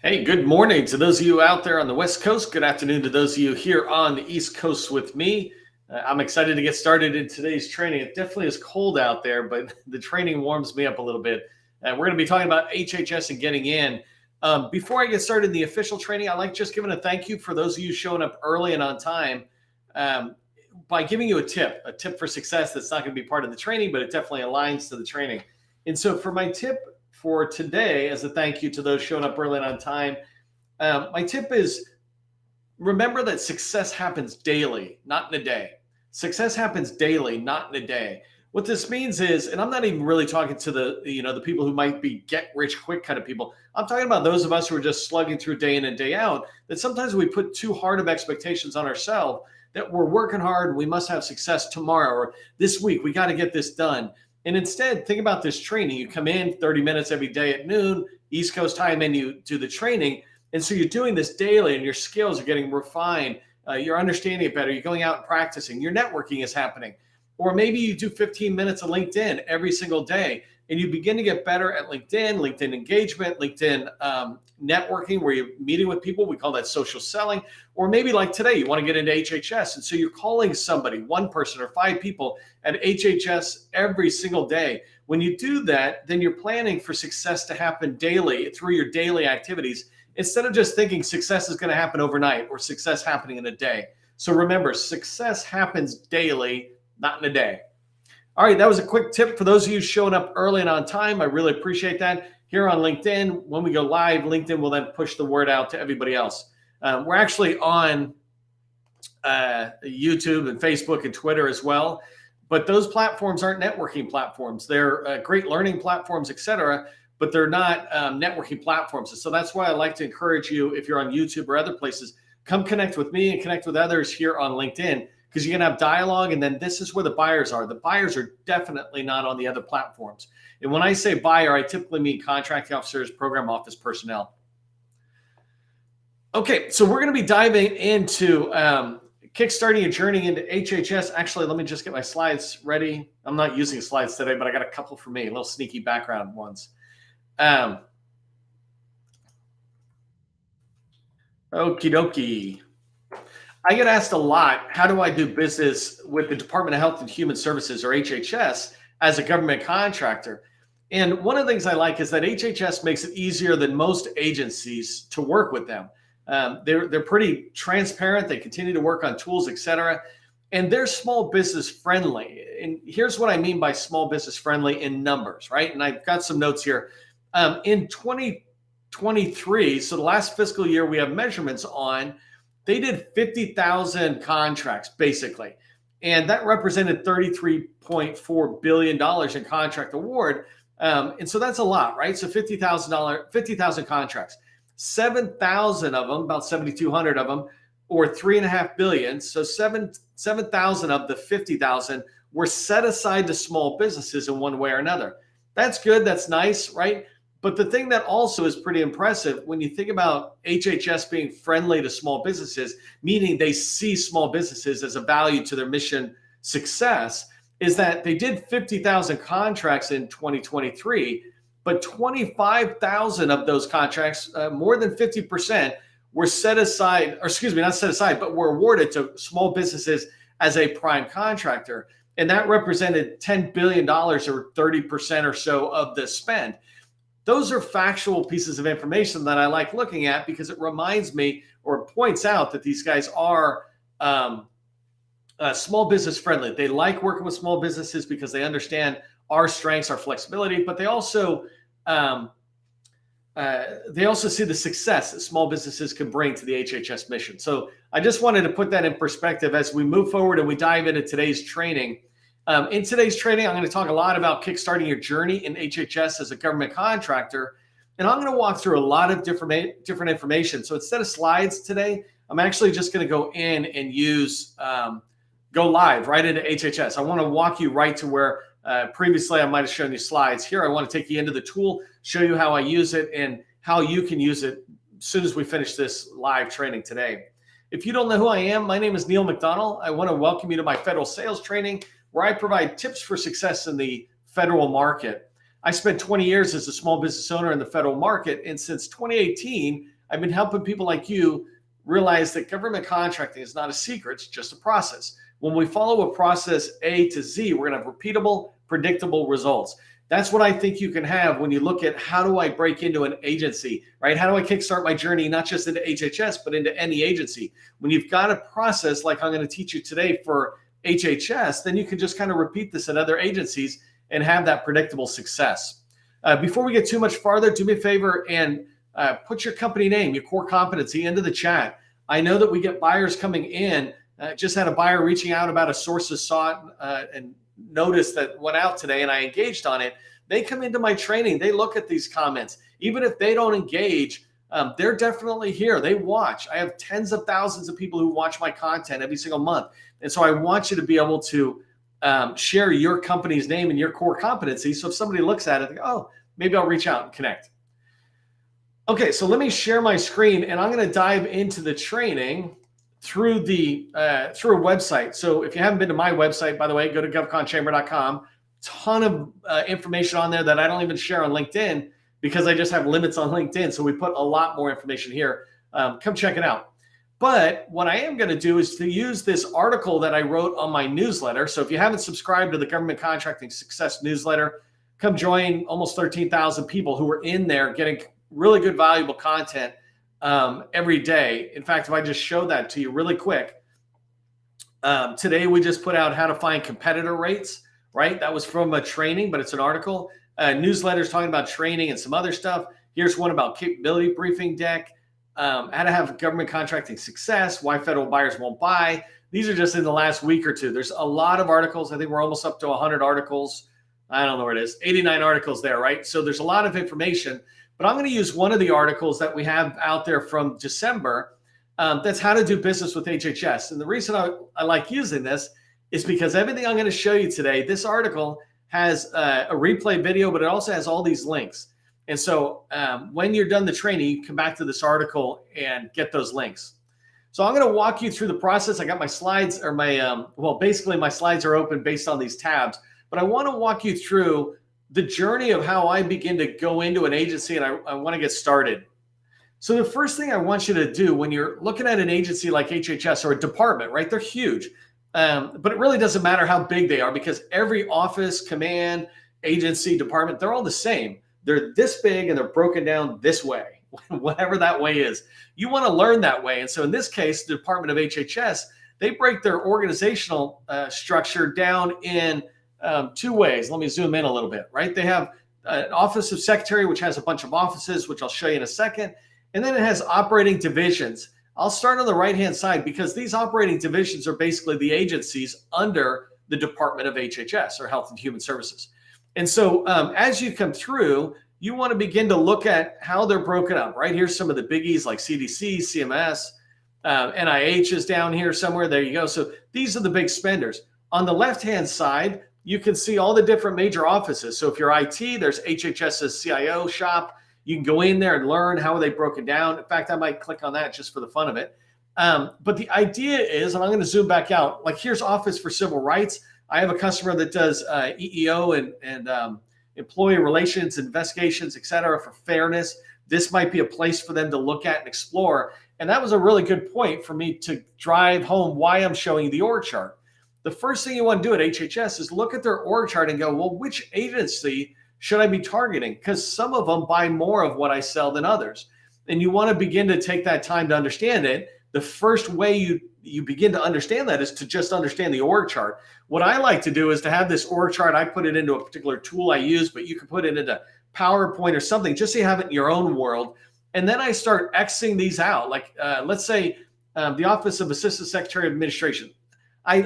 Hey, good morning to those of you out there on the West Coast. Good afternoon to those of you here on the East Coast with me. I'm excited to get started in today's training. It definitely is cold out there, but the training warms me up a little bit. We're going to be talking about HHS and getting in. Before I get started in the official training, I like just giving a thank you for those of you showing up early and on time by giving you a tip for success that's not going to be part of the training, but it definitely aligns to the training. And so for my tip for today, as a thank you to those showing up early and on time, my tip is remember that success happens daily, not in a day. Success happens daily, not in a day. What this means is, and I'm not even really talking to the people who might be get rich quick kind of people. I'm talking about those of us who are just slugging through day in and day out, that sometimes we put too hard of expectations on ourselves, that we're working hard and we must have success tomorrow or this week. We got to get this done. And instead, think about this training. You come in 30 minutes every day at noon, East Coast time, and you do the training. And so you're doing this daily and your skills are getting refined. You're understanding it better. You're going out and practicing. Your networking is happening. Or maybe you do 15 minutes of LinkedIn every single day and you begin to get better at LinkedIn engagement, LinkedIn networking, where you're meeting with people. We call that social selling. Or maybe like today, you want to get into HHS. And so you're calling somebody, one person or 5 people at HHS every single day. When you do that, then you're planning for success to happen daily through your daily activities, instead of just thinking success is going to happen overnight or success happening in a day. So remember, success happens daily, not in a day. All right, that was a quick tip for those of you showing up early and on time. I really appreciate that. Here on LinkedIn, when we go live, LinkedIn will then push the word out to everybody else. We're actually on YouTube and Facebook and Twitter as well. But those platforms aren't networking platforms. They're great learning platforms, etc., but they're not networking platforms. And so that's why I like to encourage you, if you're on YouTube or other places, come connect with me and connect with others here on LinkedIn, because you're going to have dialogue. And then this is where the buyers are. The buyers are definitely not on the other platforms. And when I say buyer, I typically mean contracting officers, program office personnel. Okay, so we're going to be diving into kickstarting your journey into HHS. Actually, let me just get my slides ready. I'm not using slides today, but I got a couple for me, a little sneaky background ones. Okie dokie. I get asked a lot, how do I do business with the Department of Health and Human Services, or HHS, as a government contractor? And one of the things I like is that HHS makes it easier than most agencies to work with them. They're pretty transparent. They continue to work on tools, etc. And they're small business friendly. And here's what I mean by small business friendly in numbers, right? And I've got some notes here. In 2023, so the last fiscal year we have measurements on, they did 50,000 contracts, basically. And that represented $33.4 billion in contract award. And so that's a lot, right? So 50,000 contracts. 7,000 of them, about 7,200 of them, or $3.5 billion. So 7,000 of the 50,000 were set aside to small businesses in one way or another. That's good. That's nice, right? But the thing that also is pretty impressive when you think about HHS being friendly to small businesses, meaning they see small businesses as a value to their mission success, is that they did 50,000 contracts in 2023, but 25,000 of those contracts, more than 50%, were set aside, or excuse me, not set aside, but were awarded to small businesses as a prime contractor. And that represented $10 billion, or 30% or so of the spend. Those are factual pieces of information that I like looking at, because it reminds me or points out that these guys are small business friendly. They like working with small businesses because they understand our strengths, our flexibility, but they also see the success that small businesses can bring to the HHS mission. So I just wanted to put that in perspective as we move forward and we dive into today's training. In today's training, I'm going to talk a lot about kickstarting your journey in HHS as a government contractor. And I'm going to walk through a lot of different information. So instead of slides today, I'm actually just going to go in and go live right into HHS. I want to walk you right to where previously I might have shown you slides. Here, I want to take you into the tool, show you how I use it and how you can use it as soon as we finish this live training today. If you don't know who I am, my name is Neil McDonnell. I want to welcome you to my federal sales training, where I provide tips for success in the federal market. I spent 20 years as a small business owner in the federal market, and since 2018, I've been helping people like you realize that government contracting is not a secret, it's just a process. When we follow a process A to Z, we're going to have repeatable, predictable results. That's what I think you can have when you look at how do I break into an agency, right? How do I kickstart my journey, not just into HHS, but into any agency? When you've got a process like I'm going to teach you today for HHS, then you can just kind of repeat this at other agencies and have that predictable success. Before we get too much farther, do me a favor and put your company name, your core competency into the chat. I know that we get buyers coming in. Just had a buyer reaching out about a sources sought and notice that went out today, and I engaged on it. They come into my training. They look at these comments. Even if they don't engage, they're definitely here. They watch. I have tens of thousands of people who watch my content every single month. And so I want you to be able to share your company's name and your core competency. So if somebody looks at it, they go, oh, maybe I'll reach out and connect. Okay, so let me share my screen, and I'm going to dive into the training through a website. So if you haven't been to my website, by the way, go to govconchamber.com. Ton of information on there that I don't even share on LinkedIn because I just have limits on LinkedIn. So we put a lot more information here. Come check it out. But what I am going to do is to use this article that I wrote on my newsletter. So if you haven't subscribed to the Government Contracting Success newsletter, come join almost 13,000 people who are in there getting really good, valuable content every day. In fact, if I just show that to you really quick, today we just put out how to find competitor rates, right? That was from a training, but it's an article. Newsletters talking about training and some other stuff. Here's one about capability briefing deck, how to have government contracting success, why federal buyers won't buy. These are just in the last week or two. There's a lot of articles. I think we're almost up to 100 articles. I don't know where it is, 89 articles there, right? So there's a lot of information. But I'm going to use one of the articles that we have out there from December. That's how to do business with HHS. And the reason I like using this is because everything I'm going to show you today, this article has a replay video, but it also has all these links. And so when you're done the training, you come back to this article and get those links. So I'm going to walk you through the process. I got my slides or basically my slides are open based on these tabs, but I want to walk you through the journey of how I begin to go into an agency and I want to get started. So the first thing I want you to do when you're looking at an agency like HHS or a department, right? They're huge, but it really doesn't matter how big they are because every office, command, agency, department, they're all the same. They're this big and they're broken down this way, whatever that way is. You want to learn that way. And so in this case, the Department of HHS, they break their organizational structure down in two ways. Let me zoom in a little bit, right? They have an Office of Secretary, which has a bunch of offices, which I'll show you in a second. And then it has operating divisions. I'll start on the right-hand side because these operating divisions are basically the agencies under the Department of HHS or Health and Human Services. And so as you come through, you want to begin to look at how they're broken up, right? Here's some of the biggies like CDC, CMS, NIH is down here somewhere. There you go. So these are the big spenders. On the left-hand side, you can see all the different major offices. So if you're IT, there's HHS's CIO shop. You can go in there and learn how are they broken down. In fact, I might click on that just for the fun of it. But the idea is, and I'm going to zoom back out, like here's Office for Civil Rights. I have a customer that does EEO and employee relations, investigations, et cetera, for fairness. This might be a place for them to look at and explore. And that was a really good point for me to drive home why I'm showing you the org chart. The first thing you want to do at HHS is look at their org chart and go, well, which agency should I be targeting? Because some of them buy more of what I sell than others. And you want to begin to take that time to understand it. The first way you begin to understand that is to just understand the org chart. What I like to do is to have this org chart. I put it into a particular tool I use, but you can put it into PowerPoint or something, just so you have it in your own world. And then I start Xing these out. Like let's say the Office of Assistant Secretary of Administration. I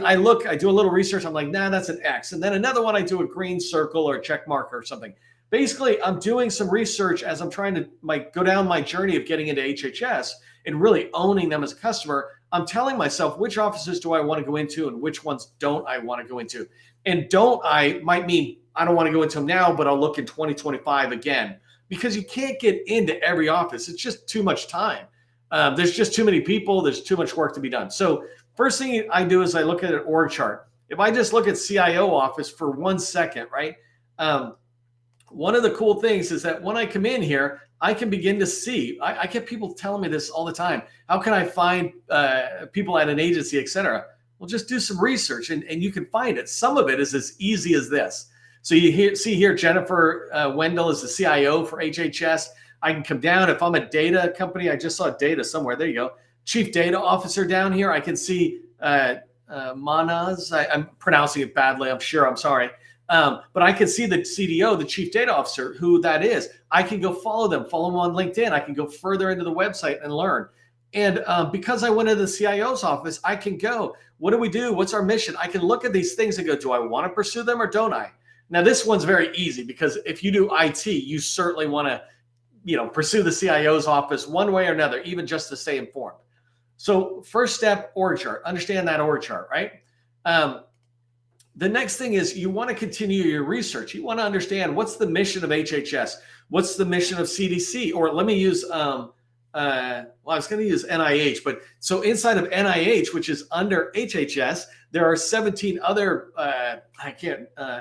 do a little research. I'm like, nah, that's an X. And then another one, I do a green circle or a check mark or something. Basically, I'm doing some research as I'm trying to go down my journey of getting into HHS and really owning them as a customer. I'm telling myself, which offices do I want to go into and which ones don't I want to go into? And don't I might mean I don't want to go into them now, but I'll look in 2025 again, because you can't get into every office. It's just too much time. There's just too many people. There's too much work to be done. So first thing I do is I look at an org chart. If I just look at CIO office for 1 second, right? one of the cool things is that when I come in here, I can begin to see, I get people telling me this all the time. How can I find people at an agency, et cetera? Well, just do some research and you can find it. Some of it is as easy as this. So you see here, Jennifer Wendell is the CIO for HHS. I can come down. If I'm a data company, I just saw data somewhere. There you go. Chief Data Officer down here. I can see Manaz. I'm pronouncing it badly, I'm sure. I'm sorry. But I can see the CDO, the Chief Data Officer, who that is. I can go follow them on LinkedIn. I can go further into the website and learn. And because I went into the CIO's office, I can go, what do we do? What's our mission? I can look at these things and go, do I want to pursue them or don't I? Now, this one's very easy because if you do IT, you certainly want to, pursue the CIO's office one way or another, even just to stay informed. So first step, org chart. Understand that org chart, right? The next thing is you want to continue your research. You want to understand what's the mission of HHS, what's the mission of CDC, or let me use, I was going to use NIH, but so inside of NIH, which is under HHS, there are 17 other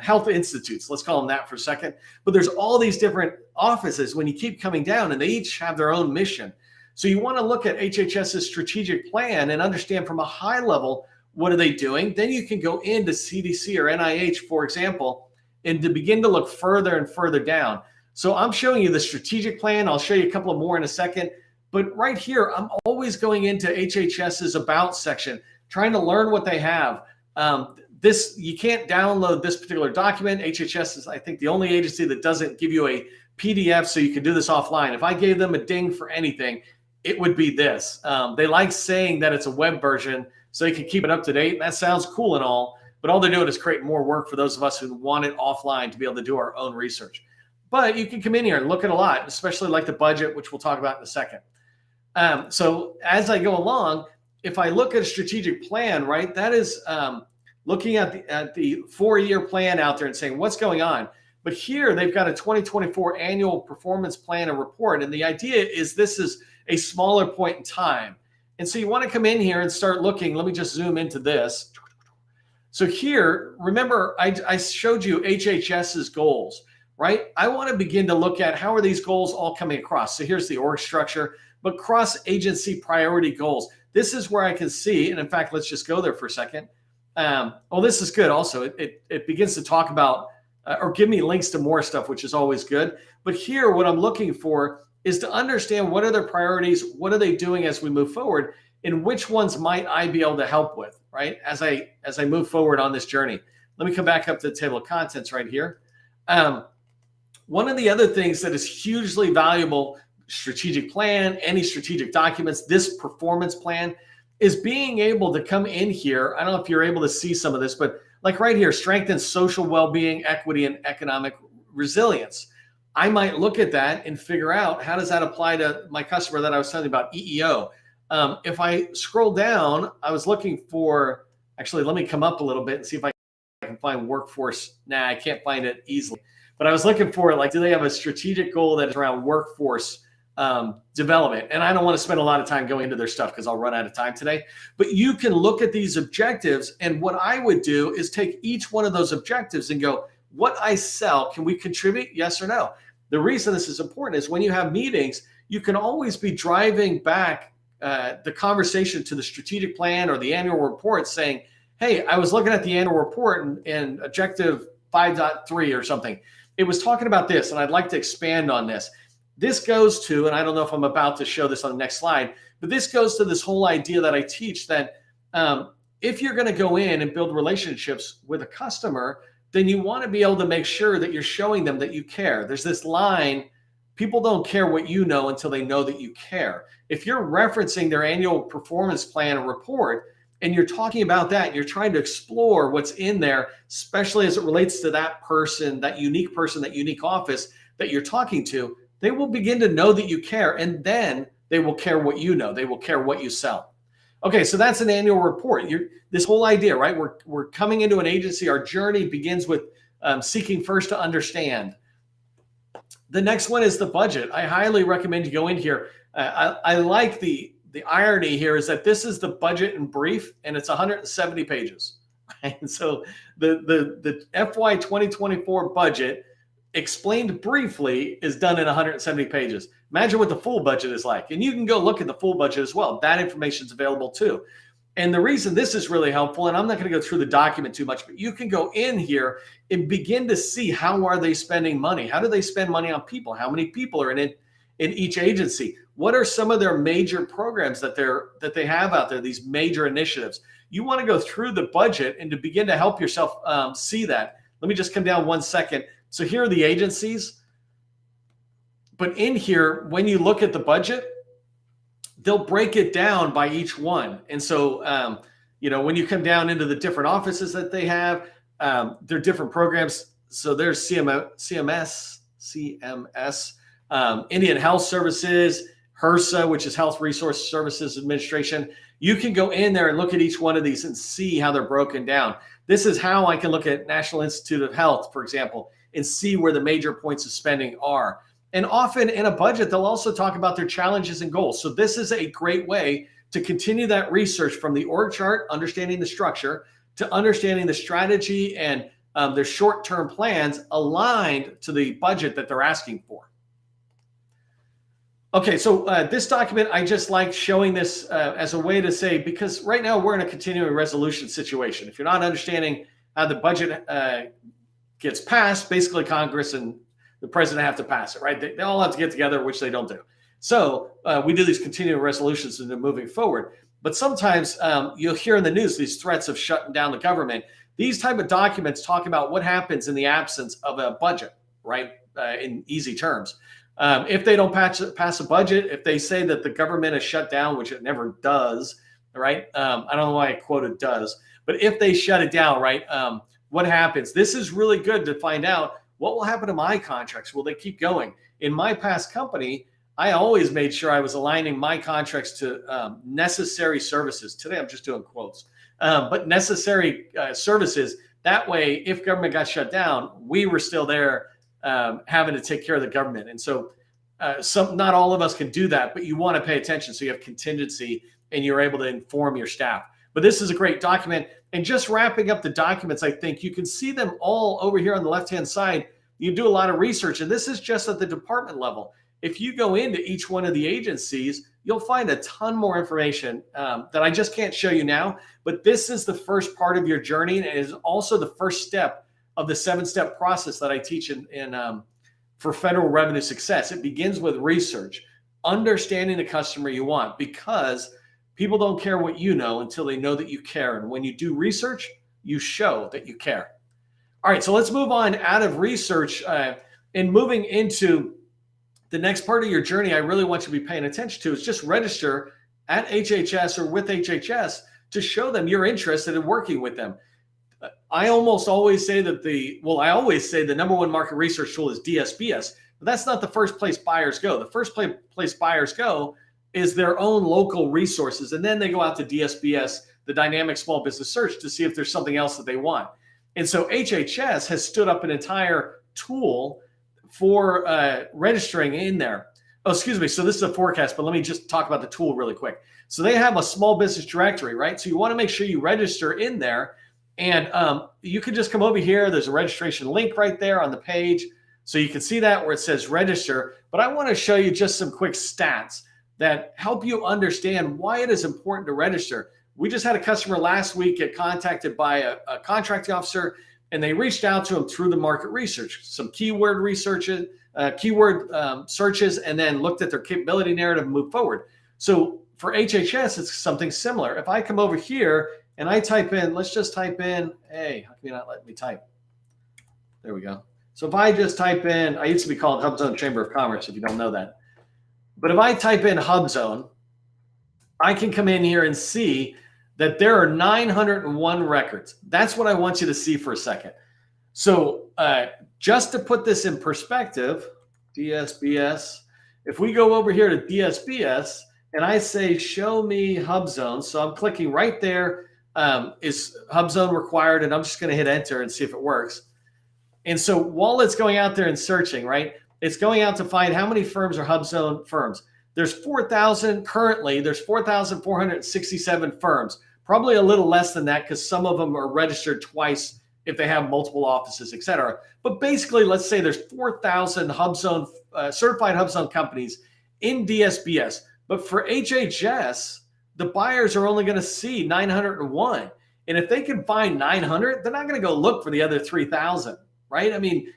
health institutes. Let's call them that for a second. But there's all these different offices when you keep coming down, and they each have their own mission. So you want to look at HHS's strategic plan and understand from a high level, what are they doing? Then you can go into CDC or NIH, for example, and to begin to look further and further down. So I'm showing you the strategic plan. I'll show you a couple of more in a second. But right here, I'm always going into HHS's About section, trying to learn what they have. You can't download this particular document. HHS is, I think, the only agency that doesn't give you a PDF, so you can do this offline. If I gave them a ding for anything, it would be this. They like saying that it's a web version so they can keep it up to date. That sounds cool and all, but all they're doing is creating more work for those of us who want it offline to be able to do our own research. But you can come in here and look at a lot, especially like the budget, which we'll talk about in a second. So as I go along, if I look at a strategic plan, right, that is looking at the 4-year plan out there and saying what's going on. But here they've got a 2024 annual performance plan and report. And the idea is this is a smaller point in time. And so you want to come in here and start looking. Let me just zoom into this. So here, remember, I showed you HHS's goals, right? I want to begin to look at how are these goals all coming across. So here's the org structure, but cross-agency priority goals. This is where I can see, and in fact, let's just go there for a second. This is good also. It begins to talk about or give me links to more stuff, which is always good. But here, what I'm looking for is to understand what are their priorities, what are they doing as we move forward, and which ones might I be able to help with, right? As I move forward on this journey. Let me come back up to the table of contents right here. One of the other things that is hugely valuable, strategic plan, any strategic documents, this performance plan, is being able to come in here. I don't know if you're able to see some of this, but like right here, strengthen social well-being, equity, and economic resilience. I might look at that and figure out how does that apply to my customer that I was telling you about, EEO. If I scroll down, I was looking for, actually, let me come up a little bit and see if I can find workforce. Nah, I can't find it easily. But I was looking for, like, do they have a strategic goal that is around workforce development? And I don't want to spend a lot of time going into their stuff because I'll run out of time today. But you can look at these objectives. And what I would do is take each one of those objectives and go, what I sell, can we contribute? Yes or no? The reason this is important is when you have meetings, you can always be driving back the conversation to the strategic plan or the annual report saying, hey, I was looking at the annual report and objective 5.3 or something. It was talking about this, and I'd like to expand on this. This goes to, and I don't know if I'm about to show this on the next slide, but this goes to this whole idea that I teach that if you're going to go in and build relationships with a customer, then you want to be able to make sure that you're showing them that you care. There's this line, people don't care what you know until they know that you care. If you're referencing their annual performance plan or report, and you're talking about that, you're trying to explore what's in there, especially as it relates to that person, that unique office that you're talking to, they will begin to know that you care, and then they will care what you know. They will care what you sell. Okay, so that's an annual report. This whole idea, right? We're coming into an agency. Our journey begins with seeking first to understand. The next one is the budget. I highly recommend you go in here. I like the irony here is that this is the budget in brief, and it's 170 pages. Right? And so the FY 2024 budget explained briefly is done in 170 pages. Imagine what the full budget is like. And you can go look at the full budget as well. That information is available too. And the reason this is really helpful, and I'm not going to go through the document too much, but you can go in here and begin to see how are they spending money? How do they spend money on people? How many people are in it in each agency? What are some of their major programs that they have out there, these major initiatives? You want to go through the budget and to begin to help yourself see that. Let me just come down 1 second. So here are the agencies. But in here, when you look at the budget, they'll break it down by each one. And so, when you come down into the different offices that they have, they're different programs. So there's CMS, Indian Health Services, HRSA, which is Health Resource Services Administration. You can go in there and look at each one of these and see how they're broken down. This is how I can look at National Institute of Health, for example, and see where the major points of spending are. And often in a budget, they'll also talk about their challenges and goals. So this is a great way to continue that research from the org chart, understanding the structure, to understanding the strategy and their short-term plans aligned to the budget that they're asking for. Okay, so this document, I just like showing this as a way to say, because right now we're in a continuing resolution situation. If you're not understanding how the budget gets passed, basically Congress and the president have to pass it, right? They all have to get together, which they don't do. So we do these continuing resolutions and they're moving forward. But sometimes you'll hear in the news these threats of shutting down the government. These type of documents talk about what happens in the absence of a budget, right? In easy terms. If they don't pass a budget, if they say that the government is shut down, which it never does, right? I don't know why I quoted does, but if they shut it down, right? What happens? This is really good to find out what will happen to my contracts. Will they keep going? In my past company, I always made sure I was aligning my contracts to necessary services. Today, I'm just doing quotes, but necessary services. That way, if government got shut down, we were still there having to take care of the government. And so not all of us can do that, but you want to pay attention so you have contingency and you're able to inform your staff. But this is a great document. And just wrapping up the documents, I think you can see them all over here on the left-hand side. You do a lot of research, and this is just at the department level. If you go into each one of the agencies, you'll find a ton more information that I just can't show you now. But this is the first part of your journey, and it is also the first step of the 7-step process that I teach for federal revenue success. It begins with research, understanding the customer you want, because people don't care what you know until they know that you care. And when you do research, you show that you care. All right, so let's move on out of research and moving into the next part of your journey. I really want you to be paying attention to is just register at HHS or with HHS to show them you're interested in working with them. I always say the number one market research tool is DSBS, but that's not the first place buyers go. The first place buyers go is their own local resources. And then they go out to DSBS, the Dynamic Small Business Search, to see if there's something else that they want. And so HHS has stood up an entire tool for registering in there. Oh, excuse me. So this is a forecast, but let me just talk about the tool really quick. So they have a small business directory, right? So you want to make sure you register in there. And you can just come over here. There's a registration link right there on the page. So you can see that where it says register. But I want to show you just some quick stats that help you understand why it is important to register. We just had a customer last week get contacted by a contracting officer, and they reached out to him through the market research, some keyword researches, searches, and then looked at their capability narrative and moved forward. So for HHS, it's something similar. If I come over here and I type in, let's just type in, hey, how can you not let me type? There we go. So if I just type in, I used to be called HUBZone Chamber of Commerce, if you don't know that. But if I type in HUBZone, I can come in here and see that there are 901 records. That's what I want you to see for a second. So just to put this in perspective, DSBS, if we go over here to DSBS and I say, show me HUBZone, so I'm clicking right there, is HUBZone required? And I'm just going to hit enter and see if it works. And so while it's going out there and searching, right, it's going out to find how many firms are HUBZone firms. There's 4,000 currently. There's 4,467 firms. Probably a little less than that because some of them are registered twice if they have multiple offices, et cetera. But basically, let's say there's 4,000 HUBZone, certified HUBZone companies in DSBS. But for HHS, the buyers are only going to see 901. And if they can find 900, they're not going to go look for the other 3,000, right? I mean,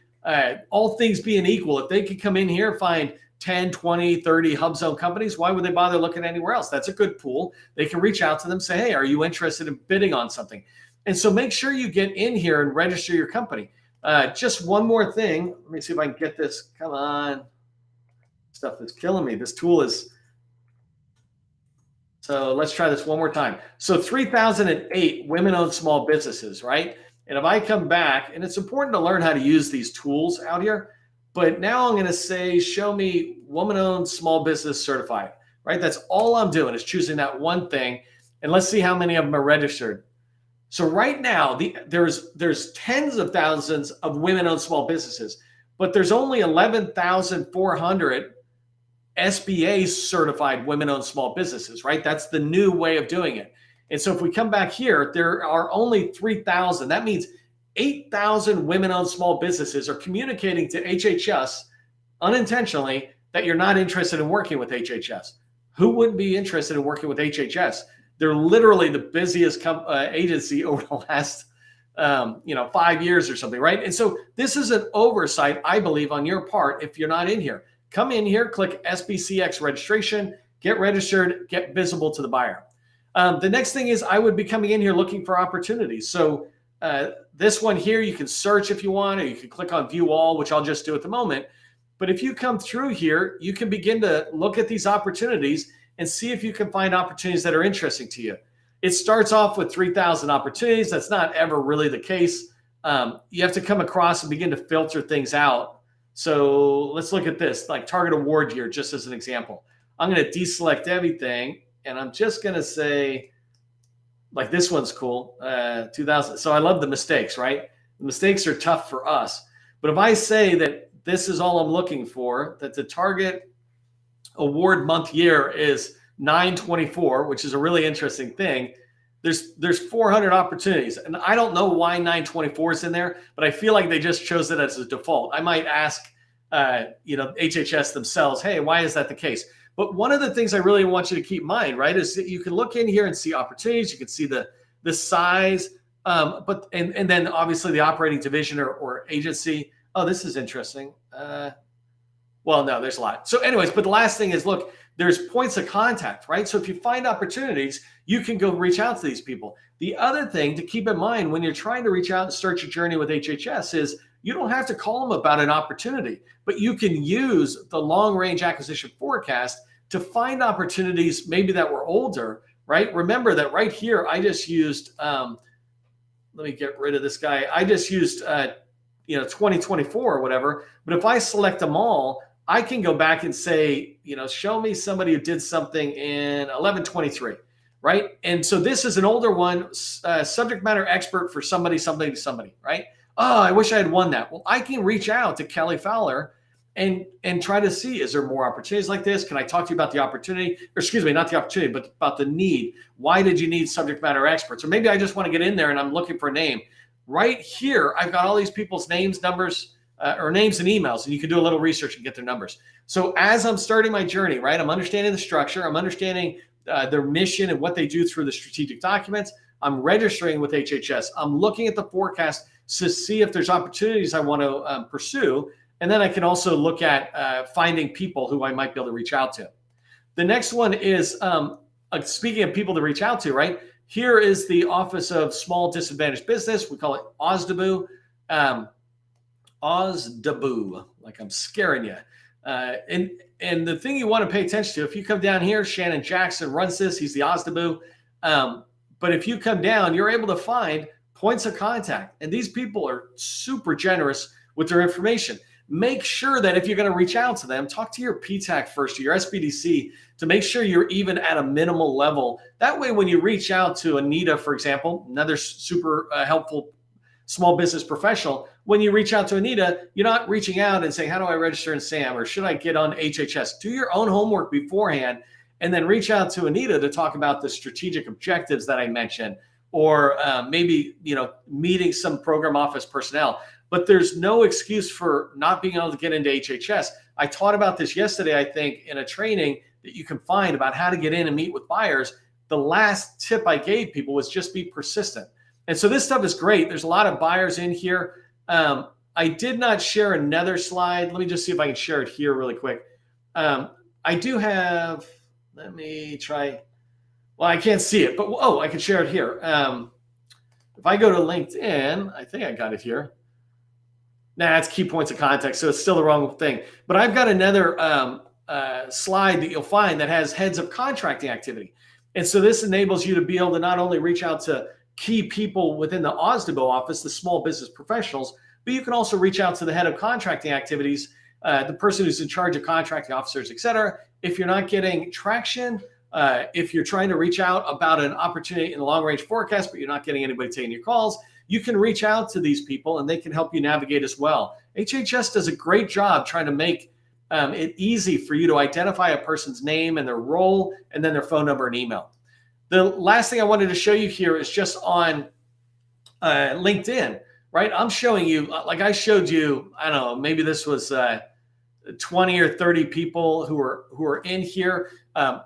all things being equal, if they could come in here, find 10, 20, 30 HUBZone companies, why would they bother looking anywhere else? That's a good pool. They can reach out to them, say, hey, are you interested in bidding on something? And so make sure you get in here and register your company. Just one more thing. Let me see if I can get this. Come on. Stuff is killing me. This tool is. So let's try this one more time. So 3008 women-owned small businesses, right? And if I come back, and it's important to learn how to use these tools out here, but now I'm going to say, show me woman-owned small business certified, right? That's all I'm doing is choosing that one thing. And let's see how many of them are registered. So right now, there's tens of thousands of women-owned small businesses, but there's only 11,400 SBA certified women-owned small businesses, right? That's the new way of doing it. And so if we come back here, there are only 3,000. That means 8,000 women-owned small businesses are communicating to HHS unintentionally that you're not interested in working with HHS. Who wouldn't be interested in working with HHS? They're literally the busiest agency over the last 5 years or something, right? And so this is an oversight, I believe, on your part if you're not in here. Come in here, click SBCX registration, get registered, get visible to the buyer. The next thing is I would be coming in here looking for opportunities. So this one here, you can search if you want, or you can click on view all, which I'll just do at the moment. But if you come through here, you can begin to look at these opportunities and see if you can find opportunities that are interesting to you. It starts off with 3,000 opportunities. That's not ever really the case. You have to come across and begin to filter things out. So let's look at this, like target award year, just as an example. I'm going to deselect everything, and I'm just going to say, like this one's cool, 2000. So I love the mistakes, right? The mistakes are tough for us. But if I say that this is all I'm looking for, that the target award month year is 9/24, which is a really interesting thing, there's 400 opportunities. And I don't know why 9/24 is in there, but I feel like they just chose it as a default. I might ask, HHS themselves, hey, why is that the case? But one of the things I really want you to keep in mind, right, is that you can look in here and see opportunities. You can see the size, but then obviously the operating division or agency. Oh, this is interesting. Well, no, there's a lot. So anyways, but the last thing is, look, there's points of contact, right? So if you find opportunities, you can go reach out to these people. The other thing to keep in mind when you're trying to reach out and start your journey with HHS is you don't have to call them about an opportunity, but you can use the long-range acquisition forecast to find opportunities maybe that were older, right? Remember that right here, I just used, let me get rid of this guy. I just used, 2024 or whatever. But if I select them all, I can go back and say, show me somebody who did something in 11/23, right? And so this is an older one, subject matter expert for somebody, right? Oh, I wish I had won that. Well, I can reach out to Kelly Fowler and try to see, is there more opportunities like this? Can I talk to you about the opportunity? Or excuse me, not the opportunity, but about the need. Why did you need subject matter experts? Or maybe I just want to get in there and I'm looking for a name. Right here, I've got all these people's names, numbers, or names and emails, and you can do a little research and get their numbers. So as I'm starting my journey, right, I'm understanding the structure, I'm understanding their mission and what they do through the strategic documents. I'm registering with HHS. I'm looking at the forecast to see if there's opportunities I want to pursue. And then I can also look at finding people who I might be able to reach out to. The next one is, speaking of people to reach out to, right? Here is the Office of Small Disadvantaged Business. We call it OSDBU. OSDBU, like I'm scaring you. And the thing you want to pay attention to, if you come down here, Shannon Jackson runs this. He's the OSDBU. But if you come down, you're able to find points of contact. And these people are super generous with their information. Make sure that if you're going to reach out to them, talk to your PTAC first, or your SBDC, to make sure you're even at a minimal level. That way, when you reach out to Anita, for example, another super helpful small business professional, when you reach out to Anita, you're not reaching out and saying, how do I register in SAM, or should I get on HHS? Do your own homework beforehand, and then reach out to Anita to talk about the strategic objectives that I mentioned. or maybe, meeting some program office personnel. But there's no excuse for not being able to get into HHS. I taught about this yesterday, I think, in a training that you can find about how to get in and meet with buyers. The last tip I gave people was just be persistent. And so this stuff is great. There's a lot of buyers in here. I did not share another slide. Let me just see if I can share it here really quick. I do have, let me try. Well, I can't see it, but I can share it here. If I go to LinkedIn, I think I got it here. Nah, it's key points of contact, so it's still the wrong thing. But I've got another slide that you'll find that has heads of contracting activity. And so this enables you to be able to not only reach out to key people within the OSDBO office, the small business professionals, but you can also reach out to the head of contracting activities, the person who's in charge of contracting officers, et cetera. If you're not getting traction, if you're trying to reach out about an opportunity in the long range forecast, but you're not getting anybody taking your calls, you can reach out to these people and they can help you navigate as well. HHS does a great job trying to make it easy for you to identify a person's name and their role and then their phone number and email. The last thing I wanted to show you here is just on LinkedIn, right? I'm showing you, like I showed you, I don't know, maybe this was 20 or 30 people who are in here.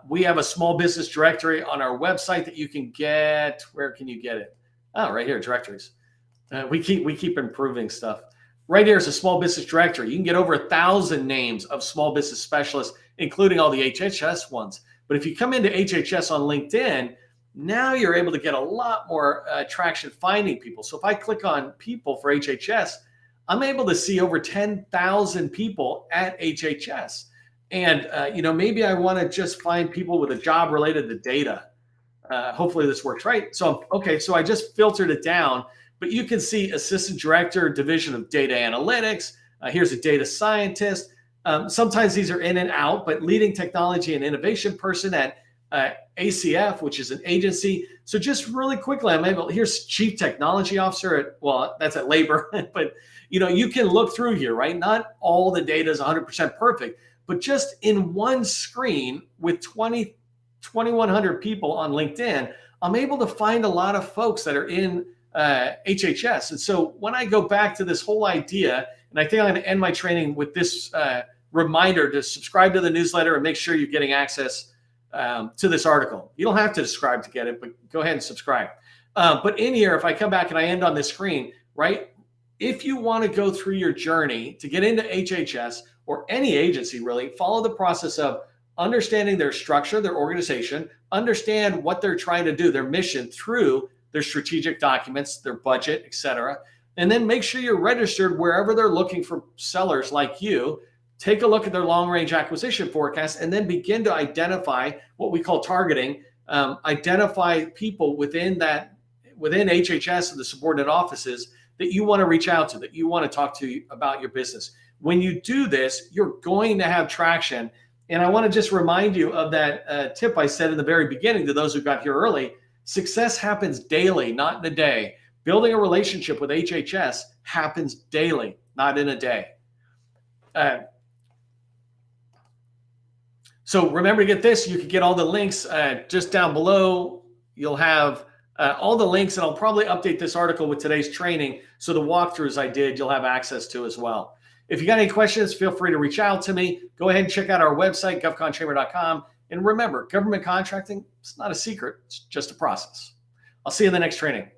We have a small business directory on our website that you can get. Where can you get it? Oh, right here, directories. We keep improving stuff. Right here is a small business directory. You can get over 1,000 names of small business specialists, including all the HHS ones. But if you come into HHS on LinkedIn, now you're able to get a lot more traction finding people. So if I click on people for HHS, I'm able to see over 10,000 people at HHS. And, maybe I want to just find people with a job related to data. Hopefully this works right. So I just filtered it down, but you can see assistant director, division of data analytics. Here's a data scientist. Sometimes these are in and out, but leading technology and innovation person at ACF, which is an agency. So just really quickly, here's chief technology officer that's at labor, but you can look through here, right? Not all the data is 100% perfect, but just in one screen with 2,100 people on LinkedIn, I'm able to find a lot of folks that are in HHS. And so when I go back to this whole idea, and I think I'm going to end my training with this reminder to subscribe to the newsletter and make sure you're getting access to this article. You don't have to subscribe to get it, but go ahead and subscribe. But in here, if I come back and I end on this screen, right? If you want to go through your journey to get into HHS or any agency, really, follow the process of understanding their structure, their organization, understand what they're trying to do, their mission through their strategic documents, their budget, et cetera. And then make sure you're registered wherever they're looking for sellers like you. Take a look at their long-range acquisition forecast and then begin to identify what we call targeting, identify people within HHS and the subordinate offices that you want to reach out to, that you want to talk to about your business. When you do this, you're going to have traction. And I want to just remind you of that tip I said in the very beginning to those who got here early. Success happens daily, not in a day. Building a relationship with HHS happens daily, not in a day. So remember to get this. You can get all the links just down below. You'll have all the links, and I'll probably update this article with today's training. So the walkthroughs I did, you'll have access to as well. If you got any questions, feel free to reach out to me. Go ahead and check out our website, govcontramer.com. And remember, government contracting, it's not a secret. It's just a process. I'll see you in the next training.